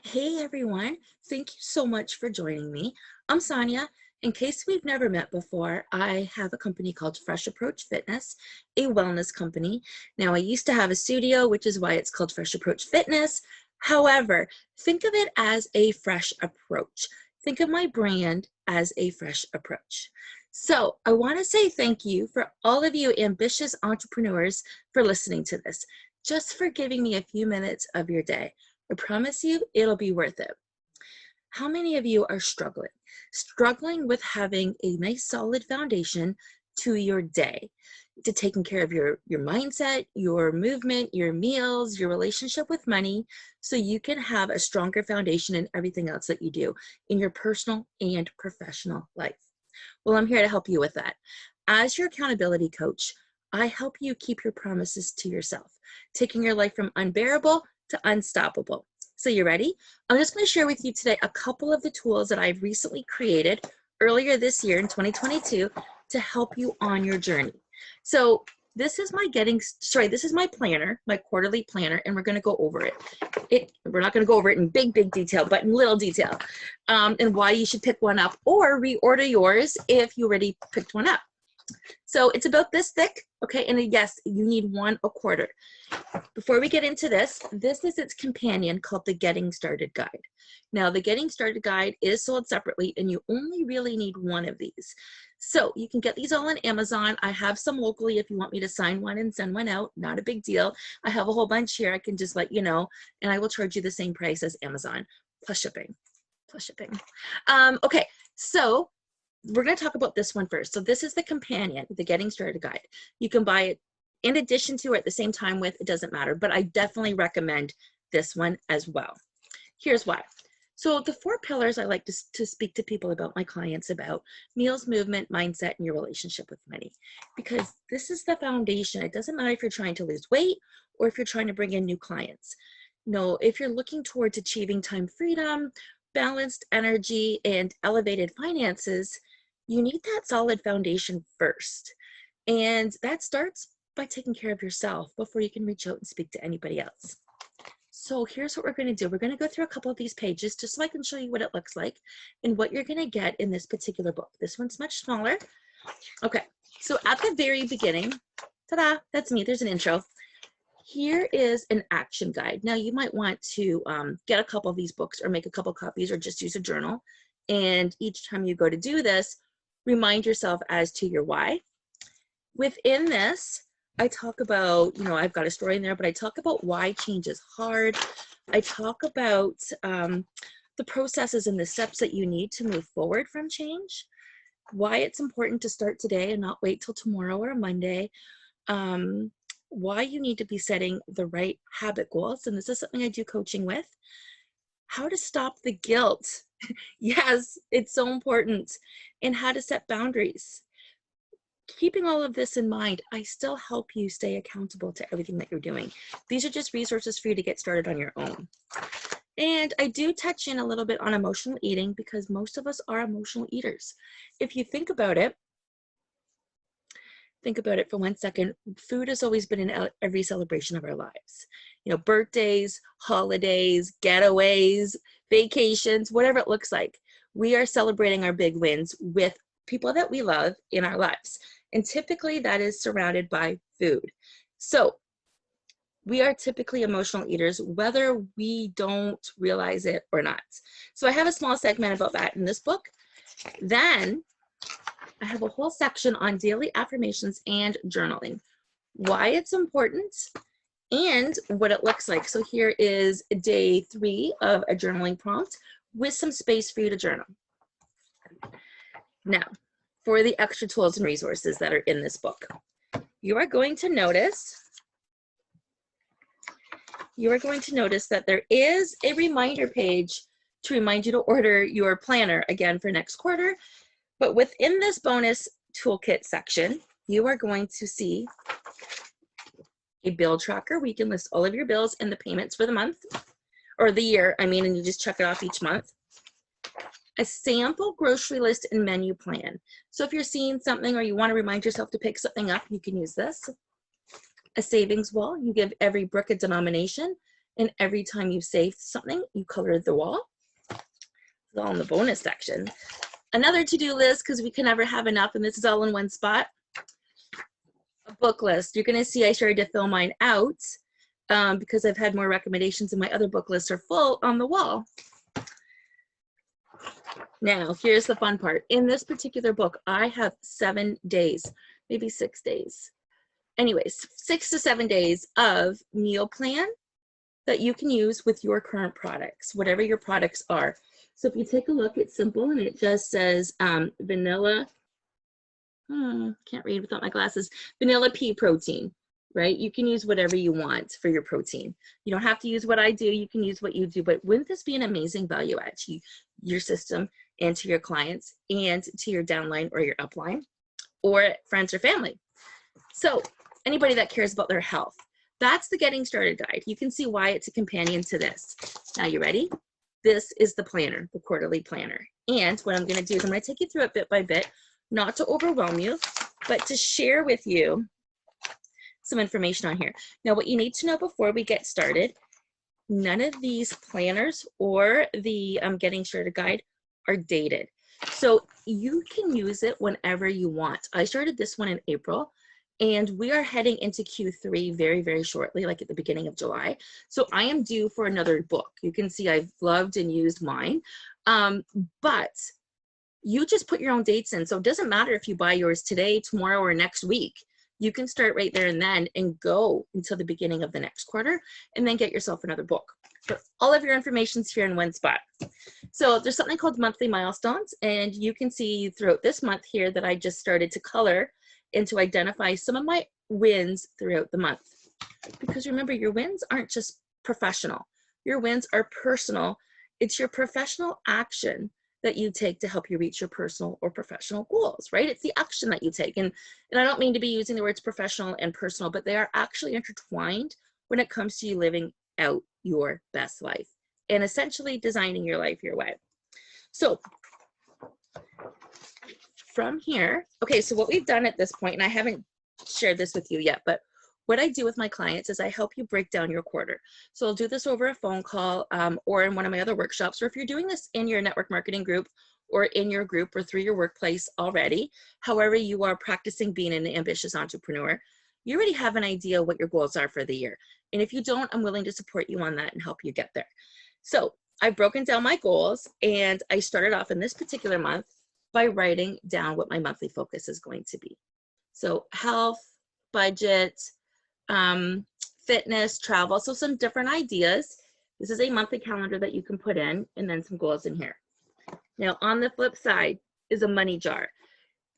Hey everyone, thank you so much for joining me. I'm Sonia. In case we've never met before, I have a company called Fresh Approach Fitness, a wellness company. Now, I used to have a studio, which is why it's called Fresh Approach Fitness. However, think of it as a fresh approach. Think of my brand as a fresh approach. So I want to say thank you for all of you ambitious entrepreneurs for listening to this, just for giving me a few minutes of your day. I promise you, it'll be worth it. How many of you are struggling? Struggling with having a nice solid foundation to your day, to taking care of your mindset, your movement, your meals, your relationship with money, so you can have a stronger foundation in everything else that you do in your personal and professional life. Well, I'm here to help you with that. As your accountability coach, I help you keep your promises to yourself, taking your life from unbearable to unstoppable. So you ready? I'm just going to share with you today a couple of the tools that I've recently created earlier this year in 2022 to help you on your journey. So this is my planner, my quarterly planner, and we're going to go over it. We're not going to go over it in big detail, but in little detail, and why you should pick one up or reorder yours if you already picked one up. So it's about this thick, okay? And yes, you need one a quarter. Before we get into this is its companion called the Getting Started Guide. Now, the Getting Started Guide is sold separately, and you only really need one of these. So you can get these all on Amazon. I have some locally if you want me to sign one and send one out. Not a big deal. I have a whole bunch here. I can just let you know, and I will charge you the same price as Amazon, plus shipping. Okay, so we're going to talk about this one first. So this is the companion, the Getting Started Guide. You can buy it in addition to or at the same time with, it doesn't matter, but I definitely recommend this one as well. Here's why. So the 4 pillars I like to speak to people about, my clients about: meals, movement, mindset, and your relationship with money. Because this is the foundation. It doesn't matter if you're trying to lose weight or if you're trying to bring in new clients. No, if you're looking towards achieving time freedom, balanced energy, and elevated finances, you need that solid foundation first. And that starts by taking care of yourself before you can reach out and speak to anybody else. So here's what we're going to do. We're going to go through a couple of these pages just so I can show you what it looks like and what you're going to get in this particular book. This one's much smaller. Okay, so at the very beginning, ta-da, that's me, there's an intro. Here is an action guide. Now you might want to get a couple of these books or make a couple copies or just use a journal. And each time you go to do this, remind yourself as to your why. Within this, I talk about, I've got a story in there, but I talk about why change is hard. I talk about the processes and the steps that you need to move forward from change, why it's important to start today and not wait till tomorrow or Monday, why you need to be setting the right habit goals, and this is something I do coaching with, how to stop the guilt. Yes, it's so important, and how to set boundaries. Keeping all of this in mind, I still help you stay accountable to everything that you're doing. These are just resources for you to get started on your own. And I do touch in a little bit on emotional eating because most of us are emotional eaters. If you think about it for 1 second, food has always been in every celebration of our lives. Birthdays, holidays, getaways, vacations, whatever it looks like. We are celebrating our big wins with people that we love in our lives. And typically that is surrounded by food. So we are typically emotional eaters, whether we don't realize it or not. So I have a small segment about that in this book. Then I have a whole section on daily affirmations and journaling, why it's important and what it looks like. So here is day 3 of a journaling prompt with some space for you to journal. Now, for the extra tools and resources that are in this book, you are going to notice that there is a reminder page to remind you to order your planner again for next quarter. But within this bonus toolkit section, you are going to see a bill tracker where you can list all of your bills and the payments for the month, or the year, and you just check it off each month. A sample grocery list and menu plan. So if you're seeing something or you want to remind yourself to pick something up, you can use this. A savings wall. You give every brick a denomination And every time you save something, you color the wall. It's all in the bonus section. Another to-do list, because we can never have enough, and this is all in one spot. A book list. You're going to see I started to fill mine out because I've had more recommendations and my other book lists are full on the wall. Now, here's the fun part. In this particular book, I have 7 days, maybe 6 days. Anyways, 6 to 7 days of meal plan that you can use with your current products, whatever your products are. So if you take a look, it's simple and it just says vanilla, can't read without my glasses, vanilla pea protein, right? You can use whatever you want for your protein. You don't have to use what I do, you can use what you do, but wouldn't this be an amazing value add to your system and to your clients and to your downline or your upline or friends or family? So anybody that cares about their health, that's the Getting Started Guide. You can see why it's a companion to this. Now you ready? This is the planner, the quarterly planner. And what I'm gonna do is I'm gonna take you through it bit by bit, not to overwhelm you, but to share with you some information on here. Now, what you need to know before we get started, none of these planners or the Getting Started Guide are dated. So you can use it whenever you want. I started this one in April, and we are heading into Q3 very, very shortly, like at the beginning of July. So I am due for another book. You can see I've loved and used mine, but you just put your own dates in. So it doesn't matter if you buy yours today, tomorrow, or next week. You can start right there and then and go until the beginning of the next quarter and then get yourself another book. But all of your information's here in one spot. So there's something called monthly milestones, and you can see throughout this month here that I just started to color and to identify some of my wins throughout the month. Because remember, your wins aren't just professional. Your wins are personal. It's your professional action that you take to help you reach your personal or professional goals, right? It's the action that you take. And I don't mean to be using the words professional and personal, but they are actually intertwined when it comes to you living out your best life and essentially designing your life your way. So from here, okay, so what we've done at this point, and I haven't shared this with you yet, but what I do with my clients is I help you break down your quarter. So I'll do this over a phone call or in one of my other workshops, or if you're doing this in your network marketing group or in your group or through your workplace already, however you are practicing being an ambitious entrepreneur, you already have an idea what your goals are for the year. And if you don't, I'm willing to support you on that and help you get there. So I've broken down my goals, and I started off in this particular month by writing down what my monthly focus is going to be. So health, budget, fitness, travel, so some different ideas. This is a monthly calendar that you can put in, and then some goals in here. Now on the flip side is a money jar.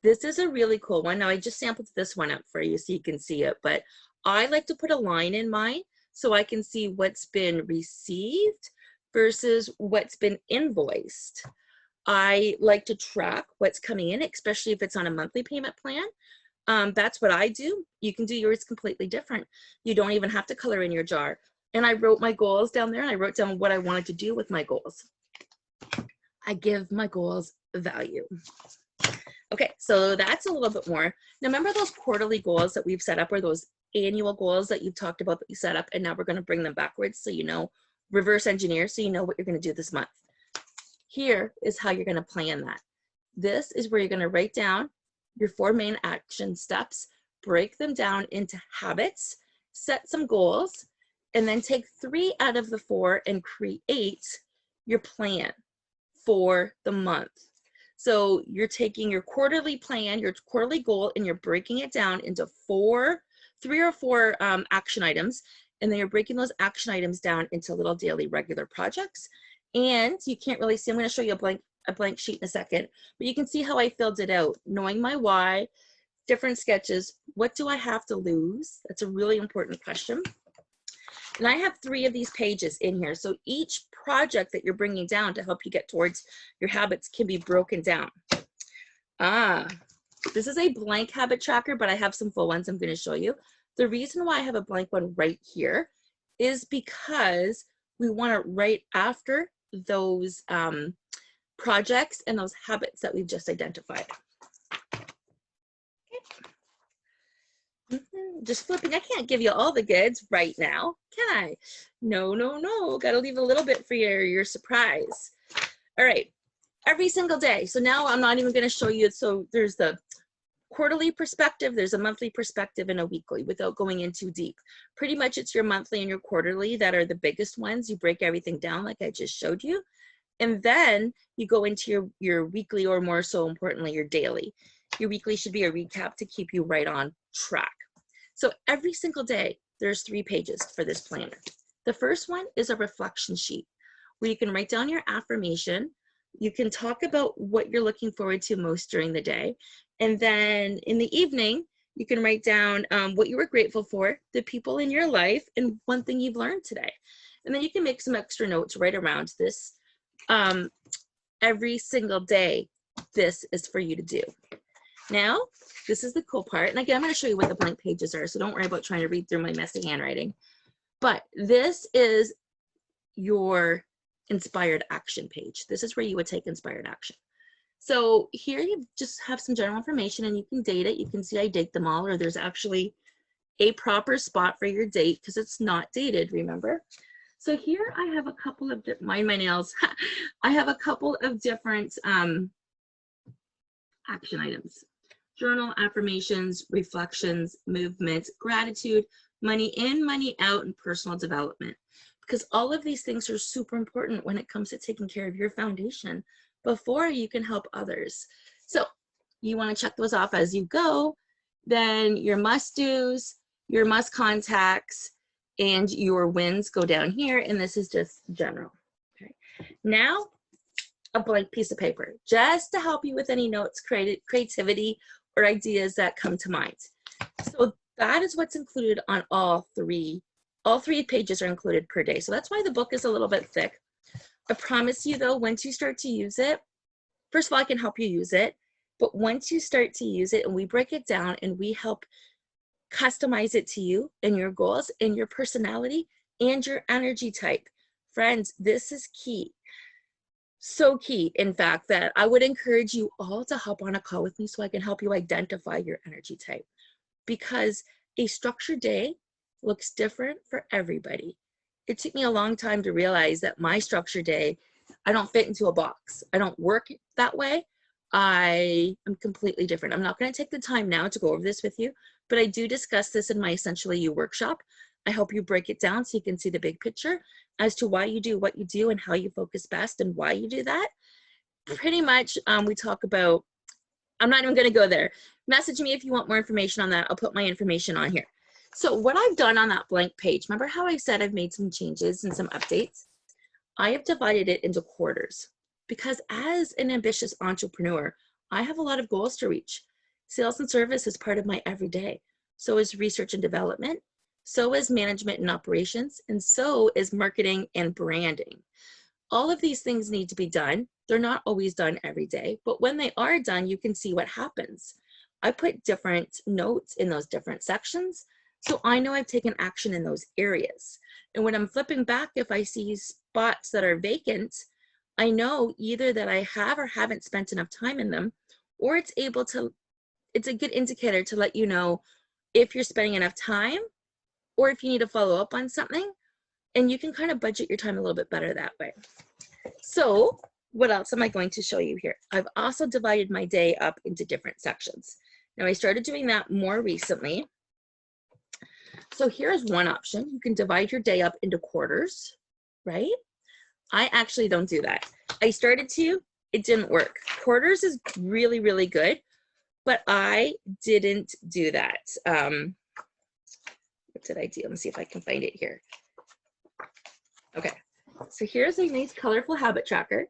This is a really cool one. Now I just sampled this one up for you so you can see it, but I like to put a line in mine so I can see what's been received versus what's been invoiced. I like to track what's coming in, especially if it's on a monthly payment plan. That's what I do. You can do yours completely different. You don't even have to color in your jar. And I wrote my goals down there, and I wrote down what I wanted to do with my goals. I give my goals value. Okay, so that's a little bit more. Now remember those quarterly goals that we've set up, or those annual goals that you've talked about that you set up, and now we're going to bring them backwards so you know, reverse engineer so you know what you're going to do this month. Here is how you're going to plan that. This is where you're going to write down your 4 main action steps, break them down into habits, set some goals, and then take 3 out of the 4 and create your plan for the month. So you're taking your quarterly plan, your quarterly goal, and you're breaking it down into 3 or 4 action items, and then you're breaking those action items down into little daily regular projects. And you can't really see, I'm going to show you a blank sheet in a second, but you can see how I filled it out, knowing my why, different sketches. What do I have to lose? That's a really important question. And I have 3 of these pages in here. So each project that you're bringing down to help you get towards your habits can be broken down. This is a blank habit tracker, but I have some full ones I'm going to show you. The reason why I have a blank one right here is because we want to write after those projects and those habits that we've just identified. Okay. Just flipping. I can't give you all the goods right now, can I? No, no, no. Got to leave a little bit for your surprise. All right. Every single day. So now I'm not even going to show you. So there's the quarterly perspective, there's a monthly perspective, and a weekly without going in too deep. Pretty much it's your monthly and your quarterly that are the biggest ones. You break everything down like I just showed you. And then you go into your weekly, or more so importantly, your daily. Your weekly should be a recap to keep you right on track. So every single day, there's 3 pages for this planner. The first one is a reflection sheet where you can write down your affirmation. You can talk about what you're looking forward to most during the day. And then in the evening, you can write down what you were grateful for, the people in your life, and one thing you've learned today. And then you can make some extra notes right around this. Every single day, this is for you to do. Now, this is the cool part. And again, I'm going to show you what the blank pages are, so don't worry about trying to read through my messy handwriting. But this is your inspired action page. This is where you would take inspired action. So here you just have some general information, and you can date it. You can see I date them all, or there's actually a proper spot for your date because it's not dated, remember? So here I have a couple of, mind my nails, I have a couple of different action items. Journal, affirmations, reflections, movements, gratitude, money in, money out, and personal development. Because all of these things are super important when it comes to taking care of your foundation before you can help others. So you want to check those off as you go. Then your must-dos, your must-contacts, and your wins go down here, and this is just general. Okay. Now, a blank piece of paper, just to help you with any notes, creativity, or ideas that come to mind. So that is what's included on all three pages are included per day. So that's why the book is a little bit thick. I promise you though, once you start to use it, first of all, I can help you use it, but once you start to use it and we break it down and we help customize it to you and your goals and your personality and your energy type, friends, this is key. So key, in fact, that I would encourage you all to hop on a call with me so I can help you identify your energy type, because a structured day looks different for everybody. It took me a long time to realize that my structured day, I don't fit into a box. I don't work that way. I am completely different. I'm not going to take the time now to go over this with you, but I do discuss this in my Essentially You workshop. I help you break it down so you can see the big picture as to why you do what you do and how you focus best and why you do that. Pretty much, we talk about, I'm not even going to go there. Message me if you want more information on that. I'll put my information on here. So what I've done on that blank page, remember how I said I've made some changes and some updates? I have divided it into quarters because as an ambitious entrepreneur, I have a lot of goals to reach. Sales and service is part of my everyday. So is research and development. So is management and operations. And so is marketing and branding. All of these things need to be done. They're not always done every day, but when they are done, you can see what happens. I put different notes in those different sections, so I know I've taken action in those areas. And when I'm flipping back, if I see spots that are vacant, I know either that I have or haven't spent enough time in them, or it's a good indicator to let you know if you're spending enough time or if you need to follow up on something, and you can kind of budget your time a little bit better that way. So what else am I going to show you here? I've also divided my day up into different sections. Now I started doing that more recently. So here's one option. You can divide your day up into quarters, right? I actually don't do that. I started to, it didn't work. Quarters is really, really good, but I didn't do that. What did I do? Let me see if I can find it here. Okay, so here's a nice colorful habit tracker.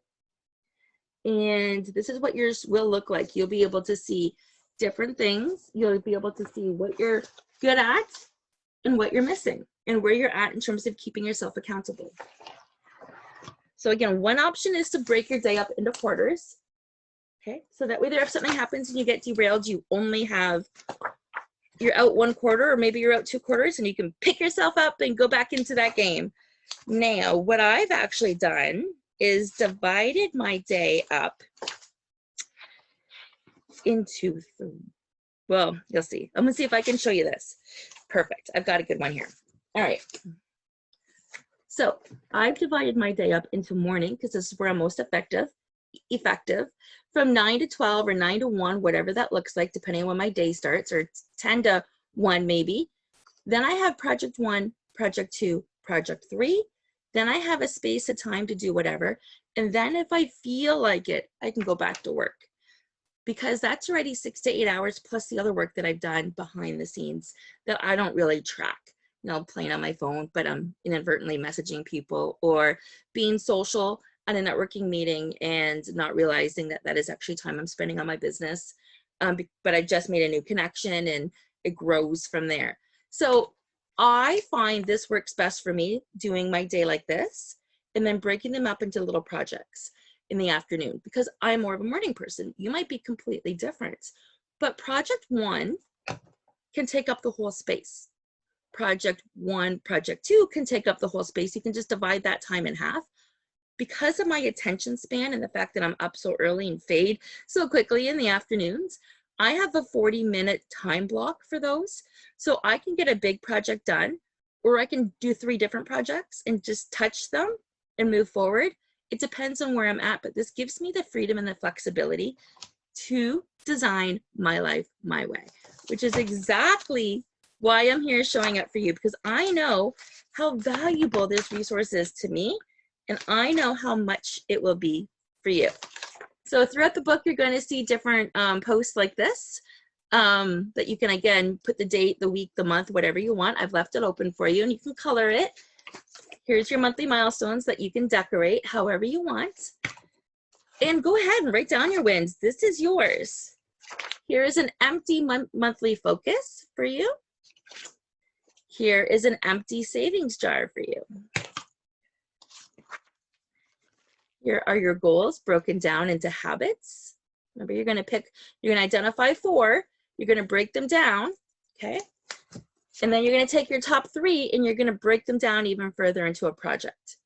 And this is what yours will look like. You'll be able to see different things. You'll be able to see what you're good at and what you're missing and where you're at in terms of keeping yourself accountable. So again, one option is to break your day up into quarters. Okay, so that way there, if something happens and you get derailed, you only have, you're out 1 quarter or maybe you're out 2 quarters and you can pick yourself up and go back into that game. Now, what I've actually done is divided my day up into Well, you'll see. I'm gonna see if I can show you this. Perfect. I've got a good one here. All right. So I've divided my day up into morning because this is where I'm most effective, from 9 to 12 or 9 to 1, whatever that looks like, depending on when my day starts, or 10 to 1 maybe. Then I have project 1, project 2, project 3. Then I have a space of time to do whatever. And then if I feel like it, I can go back to work, because that's already 6 to 8 hours plus the other work that I've done behind the scenes that I don't really track. You know, playing on my phone, but I'm inadvertently messaging people, or being social at a networking meeting and not realizing that that is actually time I'm spending on my business. But I just made a new connection and it grows from there. So I find this works best for me, doing my day like this and then breaking them up into little projects in the afternoon, because I'm more of a morning person. You might be completely different, but project 1 can take up the whole space. Project 1, project 2 can take up the whole space. You can just divide that time in half. Because of my attention span and the fact that I'm up so early and fade so quickly in the afternoons, I have a 40-minute time block for those. So I can get a big project done, or I can do 3 different projects and just touch them and move forward. It depends on where I'm at, but this gives me the freedom and the flexibility to design my life my way, which is exactly why I'm here showing up for you, because I know how valuable this resource is to me, and I know how much it will be for you. So throughout the book, you're going to see different posts like this that you can, again, put the date, the week, the month, whatever you want. I've left it open for you, and you can color it. Here's your monthly milestones that you can decorate however you want. And go ahead and write down your wins. This is yours. Here is an empty monthly focus for you. Here is an empty savings jar for you. Here are your goals broken down into habits. Remember, you're going to identify 4. You're going to break them down, okay? And then you're going to take your top 3 and you're going to break them down even further into a project.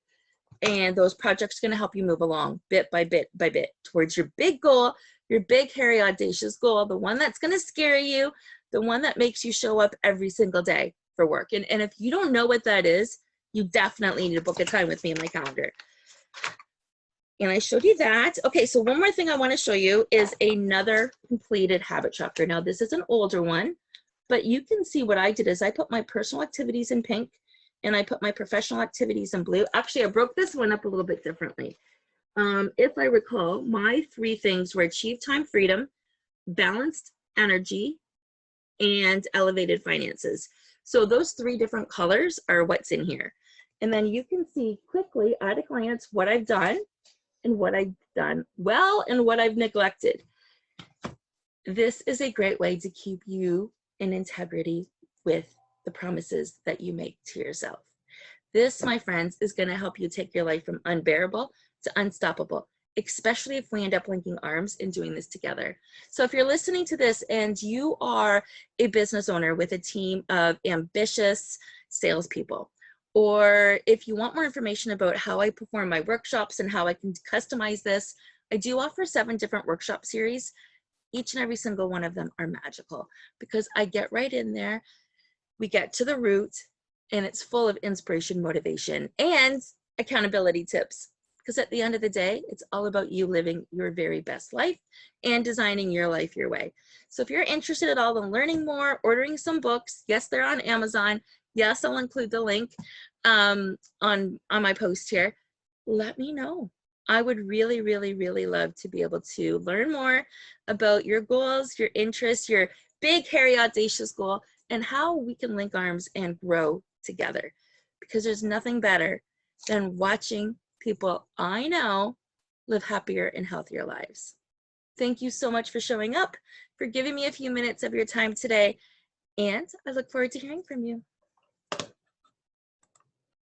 And those projects are going to help you move along bit by bit by bit towards your big goal, your big, hairy, audacious goal, the one that's going to scare you, the one that makes you show up every single day for work. And if you don't know what that is, you definitely need to book a time with me in my calendar. And I showed you that. Okay, so one more thing I want to show you is another completed habit tracker. Now, this is an older one, but you can see what I did is I put my personal activities in pink and I put my professional activities in blue. Actually, I broke this one up a little bit differently. If I recall, my 3 things were achieve time freedom, balanced energy, and elevated finances. So those 3 different colors are what's in here. And then you can see quickly at a glance what I've done and what I've done well and what I've neglected. This is a great way to keep you in integrity with the promises that you make to yourself. This, my friends, is going to help you take your life from unbearable to unstoppable, especially if we end up linking arms and doing this together. So if you're listening to this and you are a business owner with a team of ambitious salespeople, or if you want more information about how I perform my workshops and how I can customize this, I do offer 7 different workshop series. Each and every single one of them are magical because I get right in there, we get to the root, and it's full of inspiration, motivation, and accountability tips. Because at the end of the day, it's all about you living your very best life and designing your life your way. So if you're interested at all in learning more, ordering some books, yes, they're on Amazon. Yes, I'll include the link on my post here. Let me know. I would really, really, really love to be able to learn more about your goals, your interests, your big, hairy, audacious goal, and how we can link arms and grow together. Because there's nothing better than watching people I know live happier and healthier lives. Thank you so much for showing up, for giving me a few minutes of your time today, and I look forward to hearing from you.